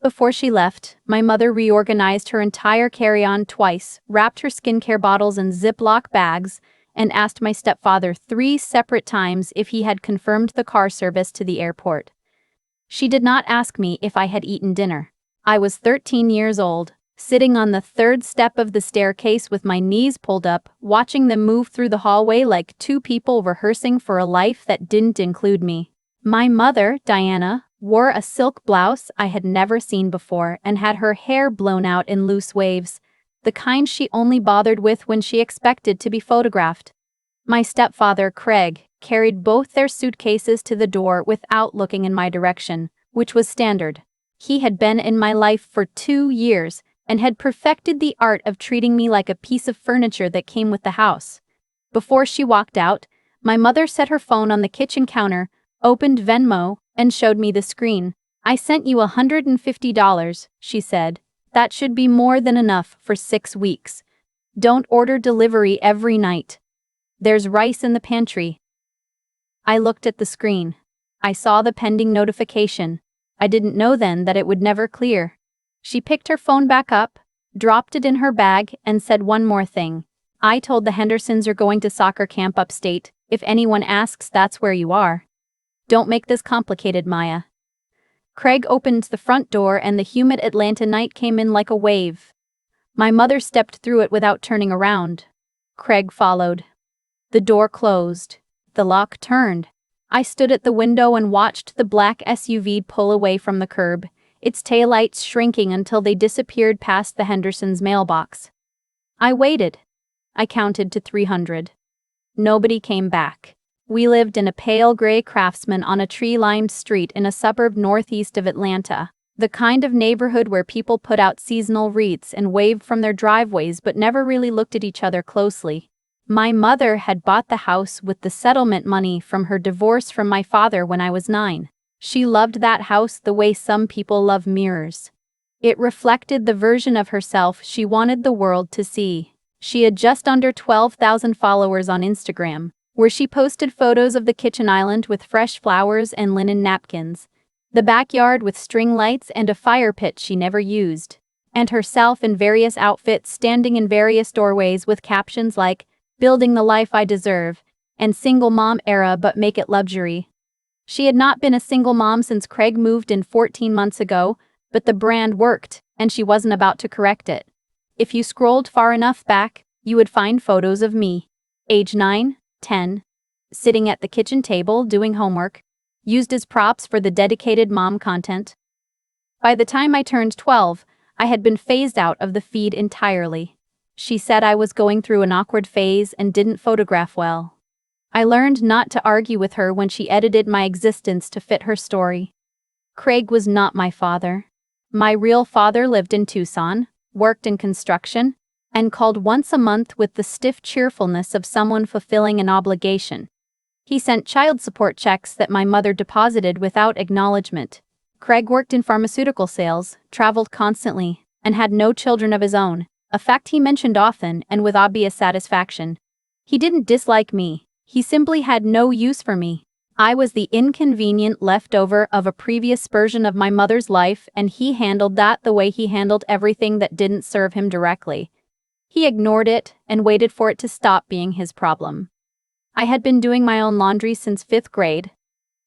Before she left, my mother reorganized her entire carry-on twice, wrapped her skincare bottles in Ziploc bags, and asked my stepfather 3 separate times if he had confirmed the car service to the airport. She did not ask me if I had eaten dinner. I was 13 years old, sitting on the 3rd step of the staircase with my knees pulled up, watching them move through the hallway like 2 people rehearsing for a life that didn't include me. My mother, Diana, wore a silk blouse I had never seen before and had her hair blown out in loose waves, the kind she only bothered with when she expected to be photographed. My stepfather, Craig, carried both their suitcases to the door without looking in my direction, which was standard. He had been in my life for 2 years and had perfected the art of treating me like a piece of furniture that came with the house. Before she walked out, my mother set her phone on the kitchen counter, opened Venmo, and showed me the screen. "I sent you $150, she said. "That should be more than enough for 6 weeks. Don't order delivery every night. There's rice in the pantry." I looked at the screen. I saw the pending notification. I didn't know then that it would never clear. She picked her phone back up, dropped it in her bag, and said one more thing. "I told the Hendersons you're going to soccer camp upstate. If anyone asks, that's where you are. Don't make this complicated, Maya." Craig opened the front door and the humid Atlanta night came in like a wave. My mother stepped through it without turning around. Craig followed. The door closed. The lock turned. I stood at the window and watched the black SUV pull away from the curb, its taillights shrinking until they disappeared past the Hendersons' mailbox. I waited. I counted to 300. Nobody came back. We lived in a pale gray Craftsman on a tree-lined street in a suburb northeast of Atlanta, the kind of neighborhood where people put out seasonal wreaths and waved from their driveways but never really looked at each other closely. My mother had bought the house with the settlement money from her divorce from my father when I was 9. She loved that house the way some people love mirrors. It reflected the version of herself she wanted the world to see. She had just under 12,000 followers on Instagram, where she posted photos of the kitchen island with fresh flowers and linen napkins, the backyard with string lights and a fire pit she never used, and herself in various outfits standing in various doorways with captions like, "Building the life I deserve," and "Single mom era but make it luxury." She had not been a single mom since Craig moved in 14 months ago, but the brand worked, and she wasn't about to correct it. If you scrolled far enough back, you would find photos of me, age 9, 10, sitting at the kitchen table doing homework, used as props for the dedicated mom content. By the time I turned 12, I had been phased out of the feed entirely. She said I was going through an awkward phase and didn't photograph well. I learned not to argue with her when she edited my existence to fit her story. Craig was not my father. My real father lived in Tucson, worked in construction, and called once a month with the stiff cheerfulness of someone fulfilling an obligation. He sent child support checks that my mother deposited without acknowledgement. Craig worked in pharmaceutical sales, traveled constantly, and had no children of his own, a fact he mentioned often and with obvious satisfaction. He didn't dislike me, he simply had no use for me. I was the inconvenient leftover of a previous version of my mother's life, and he handled that the way he handled everything that didn't serve him directly. He ignored it and waited for it to stop being his problem. I had been doing my own laundry since 5th grade.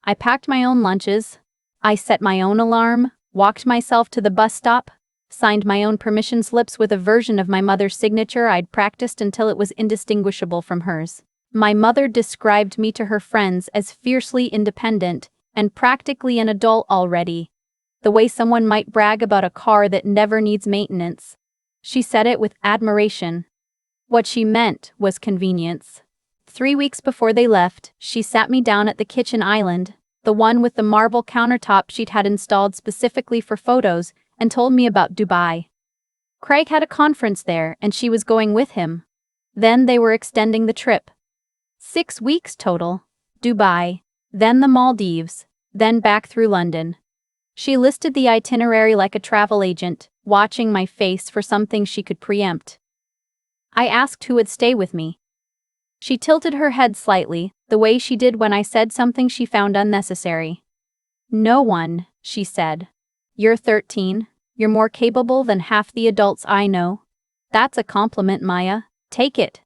I packed my own lunches. I set my own alarm, walked myself to the bus stop, signed my own permission slips with a version of my mother's signature I'd practiced until it was indistinguishable from hers. My mother described me to her friends as fiercely independent and practically an adult already, the way someone might brag about a car that never needs maintenance. She said it with admiration. What she meant was convenience. 3 weeks before they left, she sat me down at the kitchen island, the one with the marble countertop she'd had installed specifically for photos, and told me about Dubai. Craig had a conference there and she was going with him. Then they were extending the trip. 6 weeks total. Dubai, then the Maldives, then back through London. She listed the itinerary like a travel agent, watching my face for something she could preempt. I asked who would stay with me. She tilted her head slightly, the way she did when I said something she found unnecessary. "No one," she said. You're 13. You're more capable than half the adults I know. That's a compliment, Maya. Take it.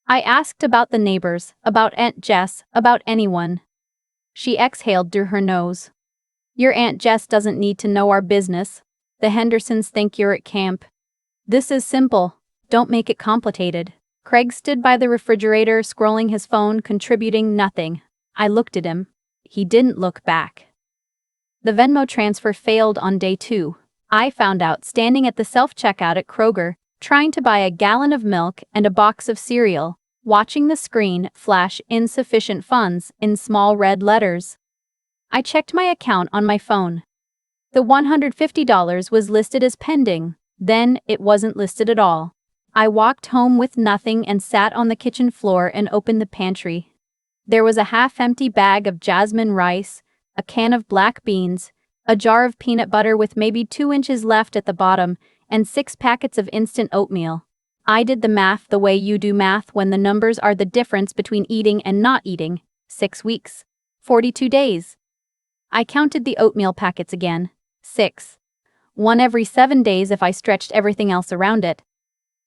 I asked about the neighbors, about Aunt Jess, about anyone. She exhaled through her nose. Your Aunt Jess doesn't need to know our business. The Hendersons think you're at camp. This is simple. Don't make it complicated. Craig stood by the refrigerator, scrolling his phone, contributing nothing. I looked at him. He didn't look back. The Venmo transfer failed on day 2. I found out standing at the self-checkout at Kroger, trying to buy a gallon of milk and a box of cereal, watching the screen flash insufficient funds in small red letters. I checked my account on my phone. The $150 was listed as pending, then it wasn't listed at all. I walked home with nothing and sat on the kitchen floor and opened the pantry. There was a half-empty bag of jasmine rice, a can of black beans, a jar of peanut butter with maybe 2 inches left at the bottom, and 6 packets of instant oatmeal. I did the math the way you do math when the numbers are the difference between eating and not eating. 6 weeks. 42 days. I counted the oatmeal packets again. 6. 1 every 7 days if I stretched everything else around it.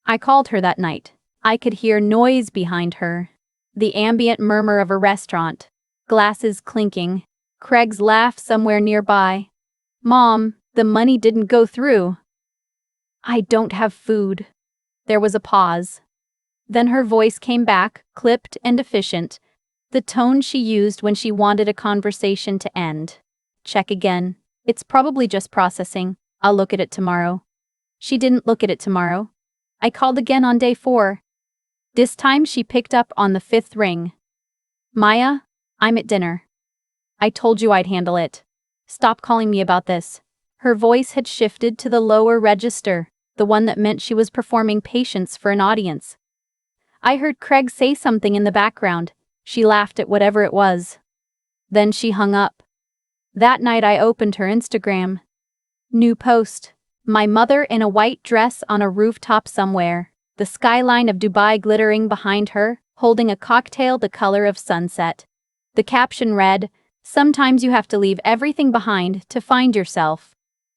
I called her that night. I could hear noise behind her. The ambient murmur of a restaurant. Glasses clinking. Craig's laugh somewhere nearby. Mom, the money didn't go through. I don't have food. There was a pause. Then her voice came back, clipped and efficient, the tone she used when she wanted a conversation to end. Check again. It's probably just processing. I'll look at it tomorrow. She didn't look at it tomorrow. I called again on day 4. This time she picked up on the 5th ring. Maya, I'm at dinner. I told you I'd handle it. Stop calling me about this. Her voice had shifted to the lower register, the one that meant she was performing patience for an audience. I heard Craig say something in the background. She laughed at whatever it was. Then she hung up. That night I opened her Instagram. New post. My mother in a white dress on a rooftop somewhere, the skyline of Dubai glittering behind her, holding a cocktail the color of sunset. The caption read, "Sometimes you have to leave everything behind to find yourself."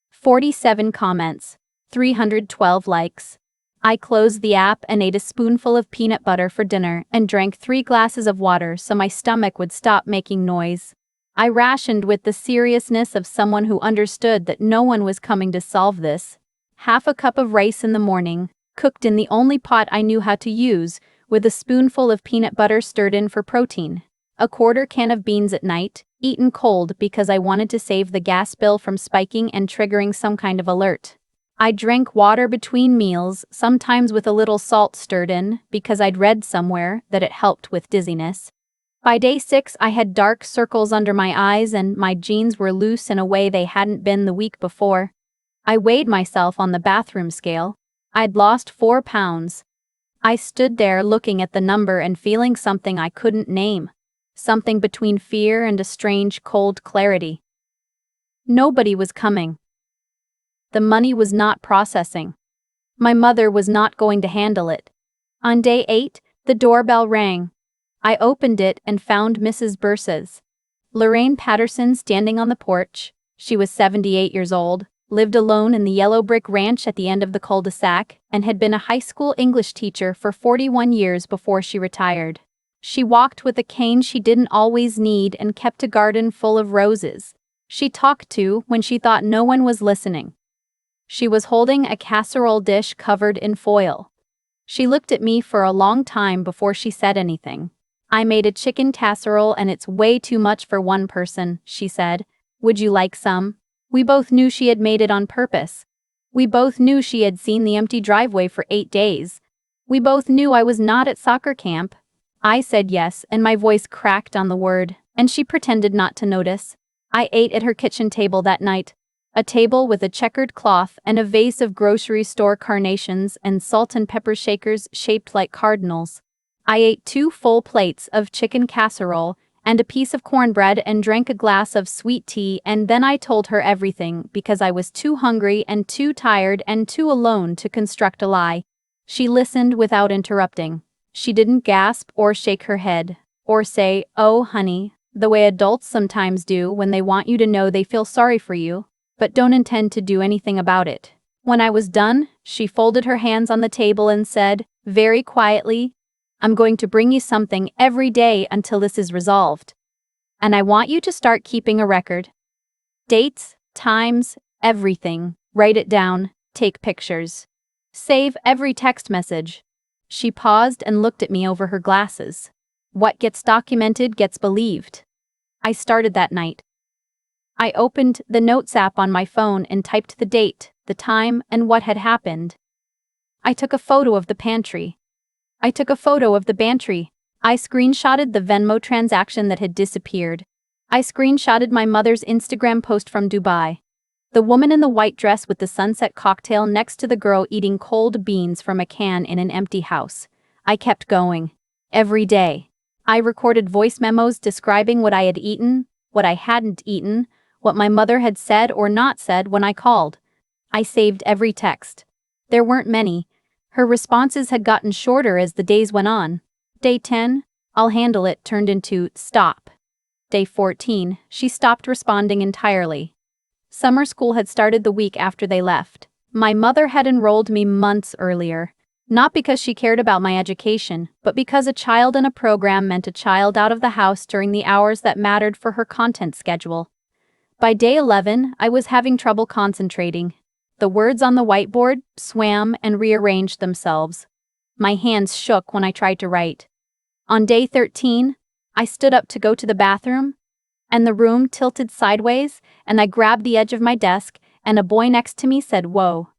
47 comments. 312 likes. I closed the app and ate a spoonful of peanut butter for dinner and drank 3 glasses of water so my stomach would stop making noise. I rationed with the seriousness of someone who understood that no one was coming to solve this. Half a cup of rice in the morning, cooked in the only pot I knew how to use, with a spoonful of peanut butter stirred in for protein. A 1/4 can of beans at night, eaten cold because I wanted to save the gas bill from spiking and triggering some kind of alert. I drank water between meals, sometimes with a little salt stirred in, because I'd read somewhere that it helped with dizziness. By day 6 I had dark circles under my eyes and my jeans were loose in a way they hadn't been the week before. I weighed myself on the bathroom scale. I'd lost 4 pounds. I stood there looking at the number and feeling something I couldn't name. Something between fear and a strange, cold clarity. Nobody was coming. The money was not processing. My mother was not going to handle it. On day 8, the doorbell rang. I opened it and found Mrs. Bursa's. Lorraine Patterson standing on the porch. She was 78 years old, lived alone in the yellow brick ranch at the end of the cul-de-sac, and had been a high school English teacher for 41 years before she retired. She walked with a cane she didn't always need and kept a garden full of roses. She talked to when she thought no one was listening. She was holding a casserole dish covered in foil. She looked at me for a long time before she said anything. I made a chicken casserole and it's way too much for one person, she said. Would you like some? We both knew she had made it on purpose. We both knew she had seen the empty driveway for 8 days. We both knew I was not at soccer camp. I said yes, and my voice cracked on the word, and she pretended not to notice. I ate at her kitchen table that night. A table with a checkered cloth and a vase of grocery store carnations and salt and pepper shakers shaped like cardinals. I ate 2 full plates of chicken casserole and a piece of cornbread and drank a glass of sweet tea, and then I told her everything because I was too hungry and too tired and too alone to construct a lie. She listened without interrupting. She didn't gasp or shake her head or say, "Oh, honey," the way adults sometimes do when they want you to know they feel sorry for you. but don't intend to do anything about it. When I was done, she folded her hands on the table and said, very quietly, I'm going to bring you something every day until this is resolved. And I want you to start keeping a record. Dates, times, everything. Write it down, take pictures. Save every text message. She paused and looked at me over her glasses. What gets documented gets believed. I started that night. I opened the Notes app on my phone and typed the date, the time, and what had happened. I took a photo of the pantry. I screenshotted the Venmo transaction that had disappeared. I screenshotted my mother's Instagram post from Dubai. The woman in the white dress with the sunset cocktail next to the girl eating cold beans from a can in an empty house. I kept going. Every day. I recorded voice memos describing what I had eaten, what I hadn't eaten, what my mother had said or not said when I called. I saved every text. There weren't many. Her responses had gotten shorter as the days went on. Day 10, I'll handle it, turned into stop. Day 14, she stopped responding entirely. Summer school had started the week after they left. My mother had enrolled me months earlier. Not because she cared about my education, but because a child in a program meant a child out of the house during the hours that mattered for her content schedule. By day 11, I was having trouble concentrating. The words on the whiteboard swam and rearranged themselves. My hands shook when I tried to write. On day 13, I stood up to go to the bathroom, and the room tilted sideways, and I grabbed the edge of my desk, and a boy next to me said, "Whoa."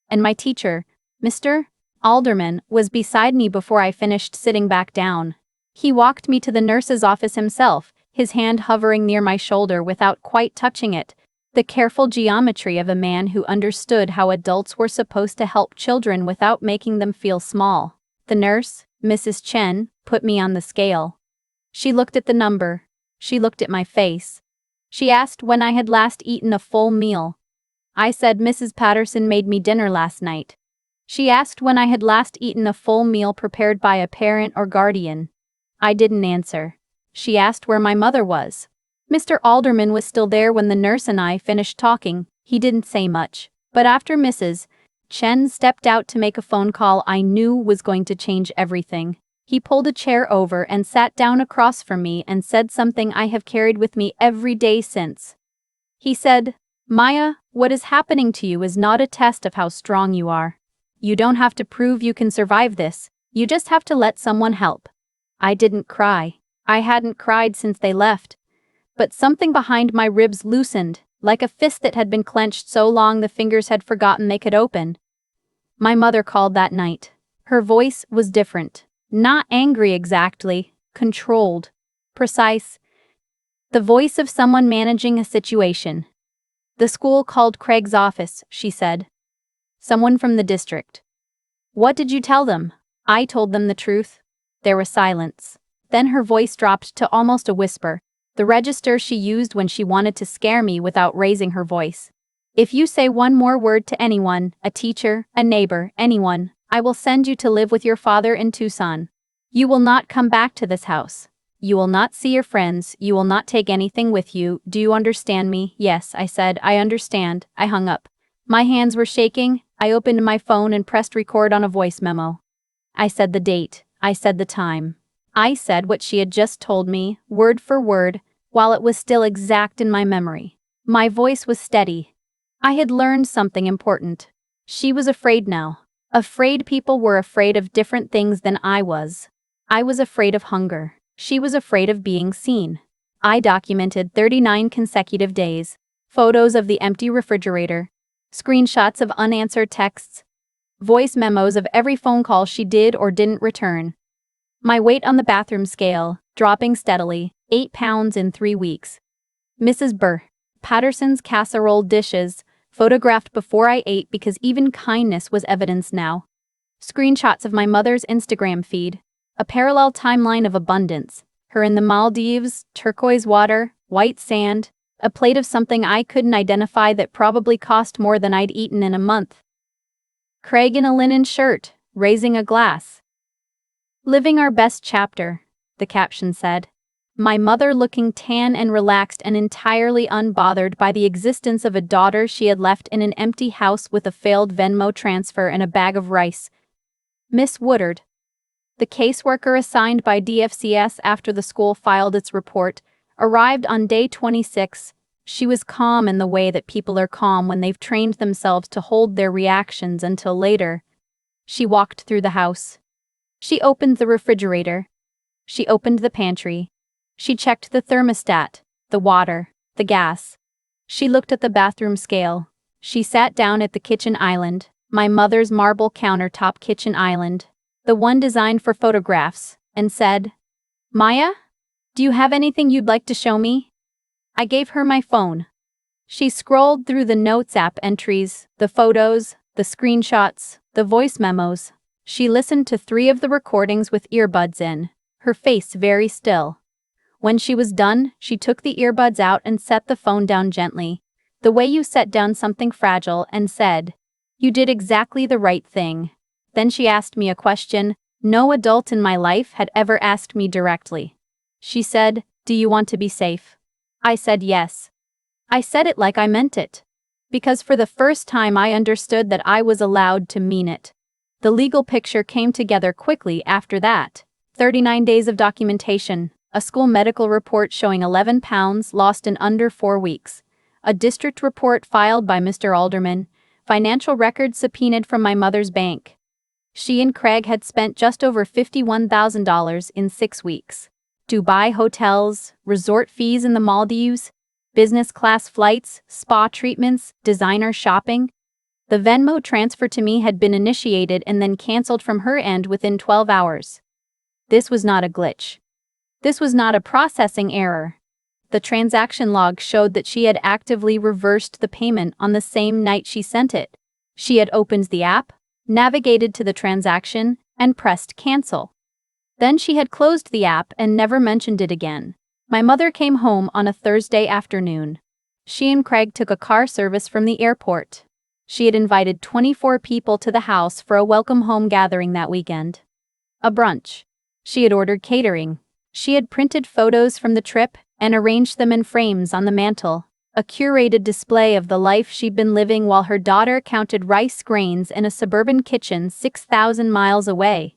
And my teacher, Mr. Alderman, was beside me before I finished sitting back down. He walked me to the nurse's office himself, his hand hovering near my shoulder without quite touching it. The careful geometry of a man who understood how adults were supposed to help children without making them feel small. The nurse, Mrs. Chen, put me on the scale. She looked at the number. She looked at my face. She asked when I had last eaten a full meal. I said Mrs. Patterson made me dinner last night. She asked when I had last eaten a full meal prepared by a parent or guardian. I didn't answer. She asked where my mother was. Mr. Alderman was still there when the nurse and I finished talking. He didn't say much. But after Mrs. Chen stepped out to make a phone call I knew was going to change everything. He pulled a chair over and sat down across from me and said something I have carried with me every day since. He said, "Maya, what is happening to you is not a test of how strong you are. You don't have to prove you can survive this. You just have to let someone help." I didn't cry. I hadn't cried since they left. But something behind my ribs loosened, like a fist that had been clenched so long the fingers had forgotten they could open. My mother called that night. Her voice was different. Not angry exactly, controlled, precise. The voice of someone managing a situation. "The school called Craig's office," she said. "Someone from the district." "What did you tell them?" "I told them the truth." There was silence. Then her voice dropped to almost a whisper, the register she used when she wanted to scare me without raising her voice. "If you say one more word to anyone, a teacher, a neighbor, anyone, I will send you to live with your father in Tucson. You will not come back to this house. You will not see your friends, you will not take anything with you. Do you understand me?" "Yes," I said, "I understand." I hung up. My hands were shaking. I opened my phone and pressed record on a voice memo. I said the date. I said the time. I said what she had just told me, word for word, while it was still exact in my memory. My voice was steady. I had learned something important. She was afraid now. Afraid people were afraid of different things than I was. I was afraid of hunger. She was afraid of being seen. I documented 39 consecutive days. Photos of the empty refrigerator. Screenshots of unanswered texts. Voice memos of every phone call she did or didn't return. My weight on the bathroom scale, dropping steadily, 8 pounds in 3 weeks. Mrs. Patterson's casserole dishes, photographed before I ate because even kindness was evidence now. Screenshots of my mother's Instagram feed. A parallel timeline of abundance. Her in the Maldives, turquoise water, white sand, a plate of something I couldn't identify that probably cost more than I'd eaten in a month. Craig in a linen shirt, raising a glass. "Living our best chapter," the caption said. My mother looking tan and relaxed and entirely unbothered by the existence of a daughter she had left in an empty house with a failed Venmo transfer and a bag of rice. Miss Woodard, the caseworker assigned by DFCS after the school filed its report, arrived on day 26. She was calm in the way that people are calm when they've trained themselves to hold their reactions until later. She walked through the house. She opened the refrigerator. She opened the pantry. She checked the thermostat, the water, the gas. She looked at the bathroom scale. She sat down at the kitchen island, my mother's marble countertop kitchen island, the one designed for photographs, and said, "Maya, do you have anything you'd like to show me?" I gave her my phone. She scrolled through the Notes app entries, the photos, the screenshots, the voice memos. She listened to 3 of the recordings with earbuds in, her face very still. When she was done, she took the earbuds out and set the phone down gently, the way you set down something fragile, and said, "You did exactly the right thing." Then she asked me a question no adult in my life had ever asked me directly. She said, "Do you want to be safe?" I said yes. I said it like I meant it. Because for the first time I understood that I was allowed to mean it. The legal picture came together quickly after that. 39 days of documentation, a school medical report showing 11 pounds lost in under 4 weeks, a district report filed by Mr. Alderman, financial records subpoenaed from my mother's bank. She and Craig had spent just over $51,000 in 6 weeks. Dubai hotels, resort fees in the Maldives, business class flights, spa treatments, designer shopping. The Venmo transfer to me had been initiated and then canceled from her end within 12 hours. This was not a glitch. This was not a processing error. The transaction log showed that she had actively reversed the payment on the same night she sent it. She had opened the app, navigated to the transaction, and pressed cancel. Then she had closed the app and never mentioned it again. My mother came home on a Thursday afternoon. She and Craig took a car service from the airport. She had invited 24 people to the house for a welcome home gathering that weekend. A brunch. She had ordered catering. She had printed photos from the trip and arranged them in frames on the mantel, a curated display of the life she'd been living while her daughter counted rice grains in a suburban kitchen 6,000 miles away.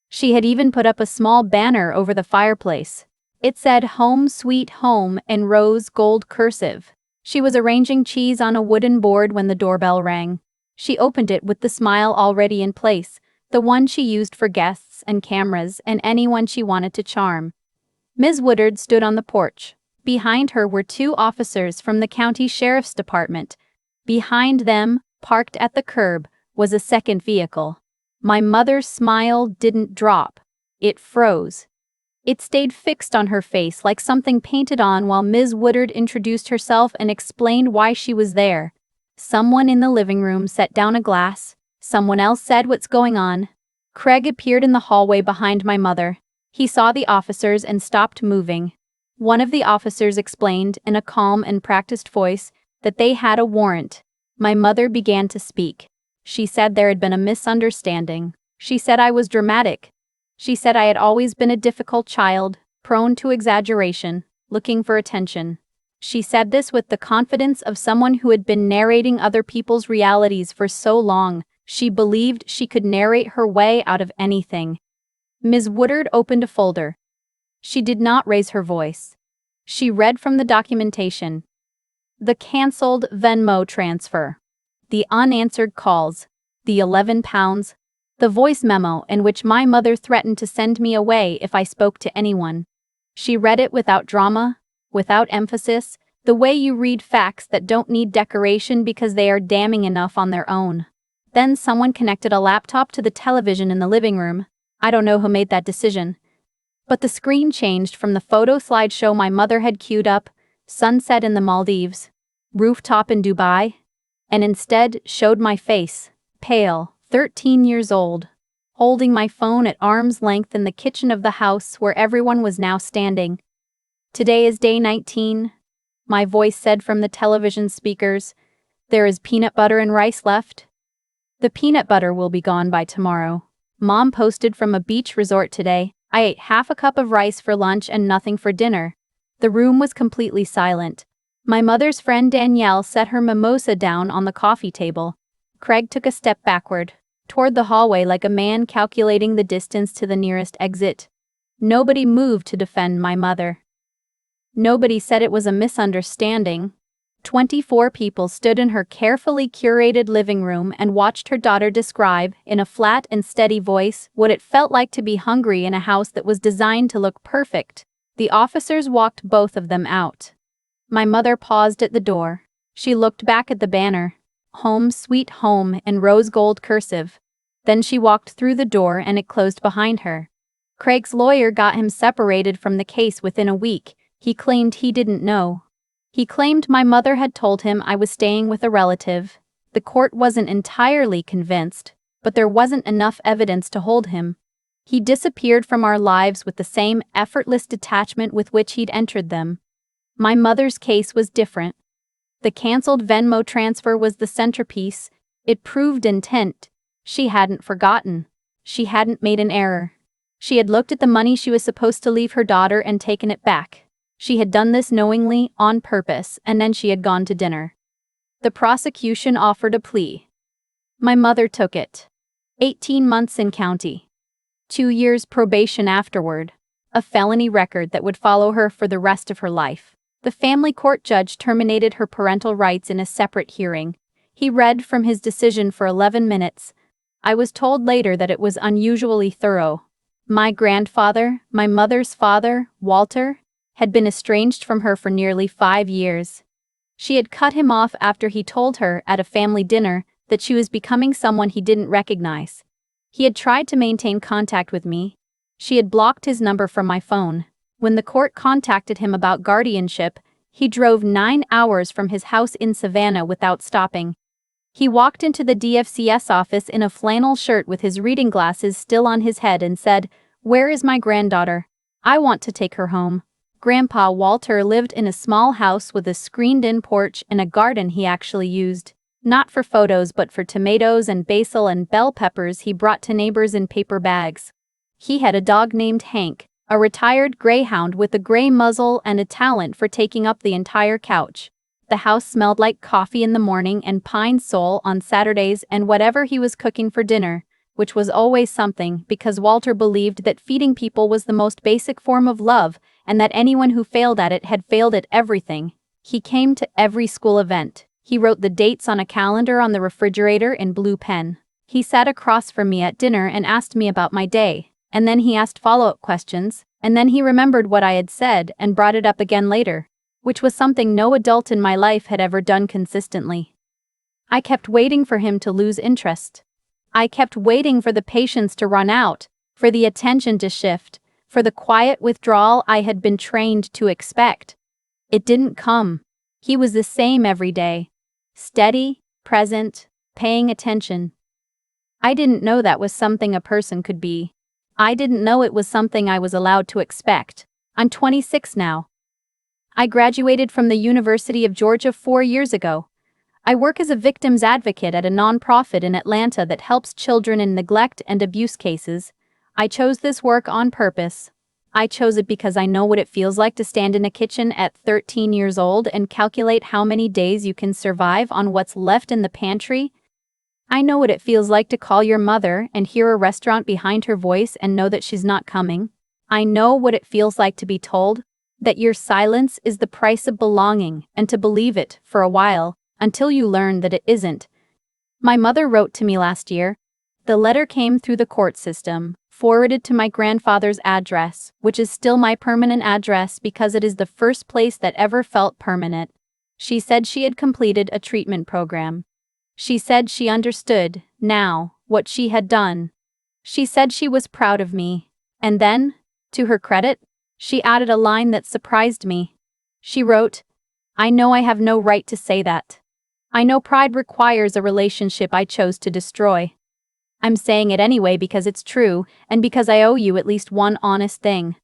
She had even put up a small banner over the fireplace. It said "Home Sweet Home" in rose gold cursive. She was arranging cheese on a wooden board when the doorbell rang. She opened it with the smile already in place, the one she used for guests and cameras and anyone she wanted to charm. Ms. Woodard stood on the porch. Behind her were 2 officers from the county sheriff's department. Behind them, parked at the curb, was a second vehicle. My mother's smile didn't drop. It froze. It stayed fixed on her face like something painted on while Ms. Woodard introduced herself and explained why she was there. Someone in the living room set down a glass. Someone else said, "What's going on?" Craig appeared in the hallway behind my mother. He saw the officers and stopped moving. One of the officers explained, in a calm and practiced voice, that they had a warrant. My mother began to speak. She said there had been a misunderstanding. She said I was dramatic. She said I had always been a difficult child, prone to exaggeration, looking for attention. She said this with the confidence of someone who had been narrating other people's realities for so long. She believed she could narrate her way out of anything. Ms. Woodard opened a folder. She did not raise her voice. She read from the documentation. The canceled Venmo transfer. The unanswered calls. The 11 pounds. The voice memo in which my mother threatened to send me away if I spoke to anyone. She read it without drama, without emphasis, the way you read facts that don't need decoration because they are damning enough on their own. Then someone connected a laptop to the television in the living room. I don't know who made that decision. But the screen changed from the photo slideshow my mother had queued up, sunset in the Maldives, rooftop in Dubai, and instead showed my face, pale, 13 years old, holding my phone at arm's length in the kitchen of the house where everyone was now standing. "Today is day 19, my voice said from the television speakers. "There is peanut butter and rice left. The peanut butter will be gone by tomorrow. Mom posted from a beach resort today. I ate half a cup of rice for lunch and nothing for dinner. The room was completely silent. My mother's friend Danielle set her mimosa down on the coffee table. Craig took a step backward, toward the hallway like a man calculating the distance to the nearest exit. Nobody moved to defend my mother. Nobody said it was a misunderstanding. 24 people stood in her carefully curated living room and watched her daughter describe, in a flat and steady voice, what it felt like to be hungry in a house that was designed to look perfect. The officers walked both of them out. My mother paused at the door. She looked back at the banner, "Home Sweet Home" in rose gold cursive. Then she walked through the door and it closed behind her. Craig's lawyer got him separated from the case within a week. He claimed he didn't know. He claimed my mother had told him I was staying with a relative. The court wasn't entirely convinced, but there wasn't enough evidence to hold him. He disappeared from our lives with the same effortless detachment with which he'd entered them. My mother's case was different. The canceled Venmo transfer was the centerpiece. It proved intent. She hadn't forgotten. She hadn't made an error. She had looked at the money she was supposed to leave her daughter and taken it back. She had done this knowingly, on purpose, and then she had gone to dinner. The prosecution offered a plea. My mother took it. 18 months in county. 2 years probation afterward. A felony record that would follow her for the rest of her life. The family court judge terminated her parental rights in a separate hearing. He read from his decision for 11 minutes. I was told later that it was unusually thorough. My grandfather, my mother's father, Walter, had been estranged from her for nearly 5 years. She had cut him off after he told her at a family dinner that she was becoming someone he didn't recognize. He had tried to maintain contact with me. She had blocked his number from my phone. When the court contacted him about guardianship, he drove 9 hours from his house in Savannah without stopping. He walked into the DFCS office in a flannel shirt with his reading glasses still on his head and said, "Where is my granddaughter? I want to take her home." Grandpa Walter lived in a small house with a screened-in porch and a garden he actually used, not for photos but for tomatoes and basil and bell peppers he brought to neighbors in paper bags. He had a dog named Hank, a retired greyhound with a gray muzzle and a talent for taking up the entire couch. The house smelled like coffee in the morning and pine sol on Saturdays and whatever he was cooking for dinner, which was always something because Walter believed that feeding people was the most basic form of love and that anyone who failed at it had failed at everything. He came to every school event. He wrote the dates on a calendar on the refrigerator in blue pen. He sat across from me at dinner and asked me about my day, and then he asked follow-up questions, and then he remembered what I had said and brought it up again later, which was something no adult in my life had ever done consistently. I kept waiting for him to lose interest. I kept waiting for the patience to run out, for the attention to shift, for the quiet withdrawal I had been trained to expect. It didn't come. He was the same every day. Steady, present, paying attention. I didn't know that was something a person could be. I didn't know it was something I was allowed to expect. I'm 26 now. I graduated from the University of Georgia 4 years ago. I work as a victims advocate at a nonprofit in Atlanta that helps children in neglect and abuse cases. I chose this work on purpose. I chose it because I know what it feels like to stand in a kitchen at 13 years old and calculate how many days you can survive on what's left in the pantry. I know what it feels like to call your mother and hear a restaurant behind her voice and know that she's not coming. I know what it feels like to be told that your silence is the price of belonging and to believe it for a while until you learn that it isn't. My mother wrote to me last year. The letter came through the court system, forwarded to my grandfather's address, which is still my permanent address because it is the first place that ever felt permanent. She said she had completed a treatment program. She said she understood, now, what she had done. She said she was proud of me. And then, to her credit, she added a line that surprised me. She wrote, "I know I have no right to say that. I know pride requires a relationship I chose to destroy. I'm saying it anyway because it's true, and because I owe you at least one honest thing."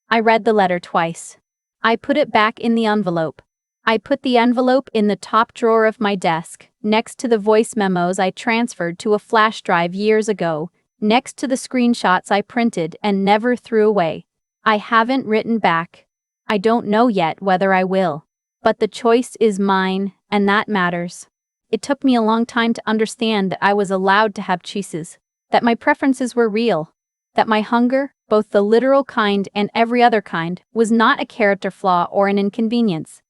I read the letter twice. I put it back in the envelope. I put the envelope in the top drawer of my desk, next to the voice memos I transferred to a flash drive years ago, next to the screenshots I printed and never threw away. I haven't written back. I don't know yet whether I will. But the choice is mine, and that matters. It took me a long time to understand that I was allowed to have choices, that my preferences were real, that my hunger, both the literal kind and every other kind, was not a character flaw or an inconvenience.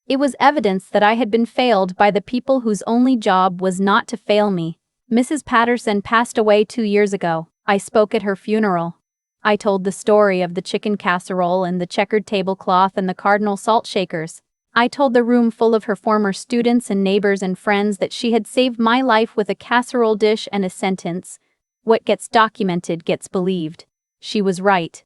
It was evidence that I had been failed by the people whose only job was not to fail me. Mrs. Patterson passed away 2 years ago. I spoke at her funeral. I told the story of the chicken casserole and the checkered tablecloth and the cardinal salt shakers. I told the room full of her former students and neighbors and friends that she had saved my life with a casserole dish and a sentence. What gets documented gets believed. She was right.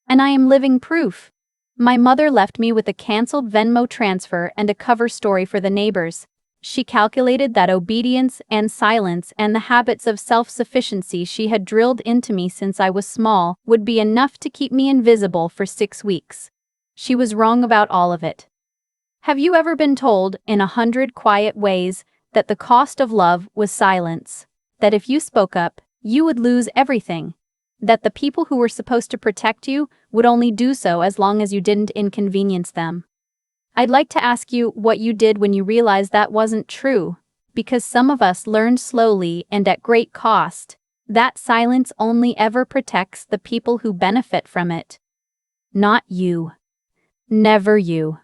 And I am living proof. My mother left me with a canceled Venmo transfer and a cover story for the neighbors. She calculated that obedience and silence and the habits of self-sufficiency she had drilled into me since I was small would be enough to keep me invisible for 6 weeks. She was wrong about all of it. Have you ever been told, in 100 quiet ways, that the cost of love was silence? That if you spoke up, you would lose everything? That the people who were supposed to protect you would only do so as long as you didn't inconvenience them? I'd like to ask you what you did when you realized that wasn't true, because some of us learned slowly and at great cost. That silence only ever protects the people who benefit from it. Not you. Never you.